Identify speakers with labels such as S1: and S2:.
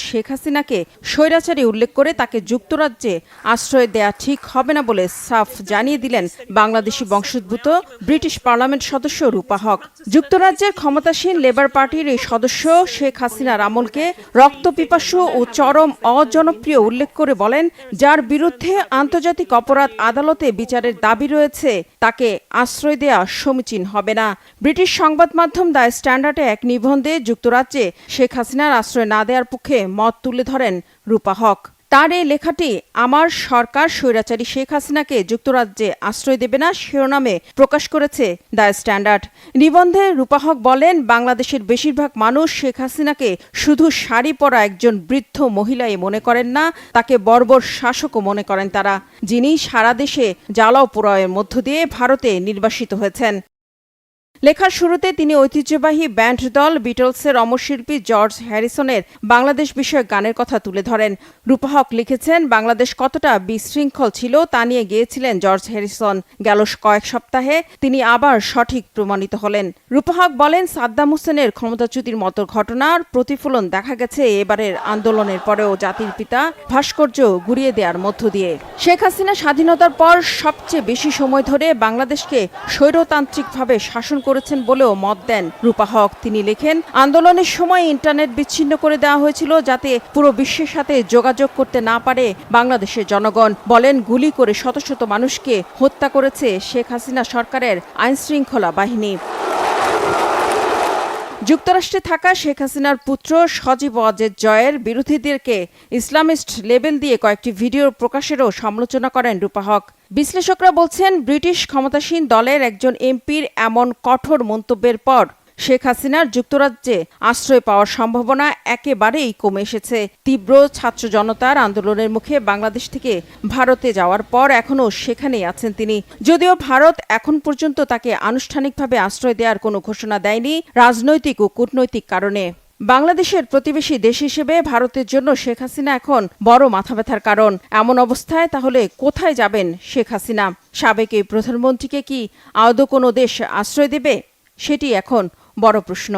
S1: শেখ হাসিনাকে স্বৈরাচারী উল্লেখ করে তাকে যুক্তরাজ্যে আশ্রয় দেয়া ঠিক হবে না বলে সাফ জানিয়ে দিলেন বাংলাদেশি বংশোদ্ভূত ব্রিটিশ পার্লামেন্ট সদস্য রূপা হক। যুক্তরাজ্যের ক্ষমতাসীন লেবার পার্টির এই সদস্য শেখ হাসিনার আমলকে রক্তপিপাসু ও চরম অজনপ্রিয় উল্লেখ করে বলেন, যার বিরুদ্ধে আন্তর্জাতিক অপরাধ আদালতে বিচারের দাবি রয়েছে তাকে আশ্রয় দেয়া সমীচীন হবে না। ব্রিটিশ সংবাদ মাধ্যম দ্য স্ট্যান্ডার্ডে এক নিবন্ধে যুক্তরাজ্যে শেখ হাসিনার আশ্রয় না দেওয়ার পক্ষে মত তুলে ধরেন রূপা হক। তার এই লেখাটি আমার সরকার স্বৈরাচারী শেখ হাসিনাকে যুক্তরাজ্যে আশ্রয় দেবে না শিরোনামে প্রকাশ করেছে দ্য স্ট্যান্ডার্ড। নিবন্ধে রূপা হক বলেন, বাংলাদেশের বেশিরভাগ মানুষ শেখ হাসিনাকে শুধু শাড়ি পরা একজন বৃদ্ধ মহিলাই মনে করেন না, তাকে বর্বর শাসকও মনে করেন তারা, যিনি সারা দেশে জ্বালাও পোড়াওয়ের মধ্য দিয়ে ভারতে নির্বাসিত হয়েছেন। লেখার শুরুতে তিনি ঐতিহ্যবাহী ব্যান্ড দল বিটলসের অমর শিল্পী জর্জ হ্যারিসনের বাংলাদেশ বিষয়ক গানের কথা তুলে ধরেন। রূপা হক লিখেছেন, বাংলাদেশ কতটা বিশৃঙ্খল ছিল তা নিয়ে গেয়েছিলেন জর্জ হ্যারিসন। গেল কয়েক সপ্তাহে তিনি আবার সঠিক প্রমাণিত হলেন। রূপা হক বলেন, সাদ্দাম হোসেনের ক্ষমতাচ্যুতির মতো ঘটনার প্রতিফলন দেখা গেছে এবারের আন্দোলনের পরেও জাতির পিতা ভাস্কর্য গুড়িয়ে দেওয়ার মধ্য দিয়ে। শেখ হাসিনা স্বাধীনতার পর সবচেয়ে বেশি সময় ধরে বাংলাদেশকে স্বৈরতান্ত্রিকভাবে শাসন করেছেন বলেও মত দেন রূপা হক। তিনি লেখেন, আন্দোলনের সময় ইন্টারনেট বিচ্ছিন্ন করে দেওয়া হয়েছিল যাতে পুরো বিশ্বের সাথে যোগাযোগ করতে না পারে বাংলাদেশের জনগণ। বলেন, গুলি করে শত শত মানুষকে হত্যা করেছে শেখ হাসিনা সরকারের আইনশৃঙ্খলা বাহিনী। যুক্তরাষ্ট্রে থাকা শেখ হাসিনার পুত্র সজীব ওয়াজেদ জয়ের বিরোধীদেরকে ইসলামিস্ট লেবেল দিয়ে কয়েকটি ভিডিও প্রকাশেরও সমালোচনা করেন রূপা হক। বিশ্লেষকরা বলছেন, ব্রিটিশ ক্ষমতাসীন দলের একজন এমপির এমন কঠোর মন্তব্যের পর শেখ হাসিনার যুক্তরাজ্যে আশ্রয় পাওয়ার সম্ভাবনা একেবারেই কমে এসেছে। তীব্র ছাত্র জনতার আন্দোলনের মুখে বাংলাদেশ থেকে ভারতে যাওয়ার পর এখনও সেখানেই আছেন তিনি। যদিও ভারত এখন পর্যন্ত তাকে আনুষ্ঠানিকভাবে আশ্রয় দেওয়ার কোনো ঘোষণা দেয়নি রাজনৈতিক ও কূটনৈতিক কারণে। বাংলাদেশের প্রতিবেশী দেশ হিসেবে ভারতের জন্য শেখ হাসিনা এখন বড় মাথাব্যথার কারণ। এমন অবস্থায় তাহলে কোথায় যাবেন শেখ হাসিনা? সাবেক এই প্রধানমন্ত্রীকে কি আদৌ কোনো দেশ আশ্রয় দেবে? সেটি এখন বড় প্রশ্ন।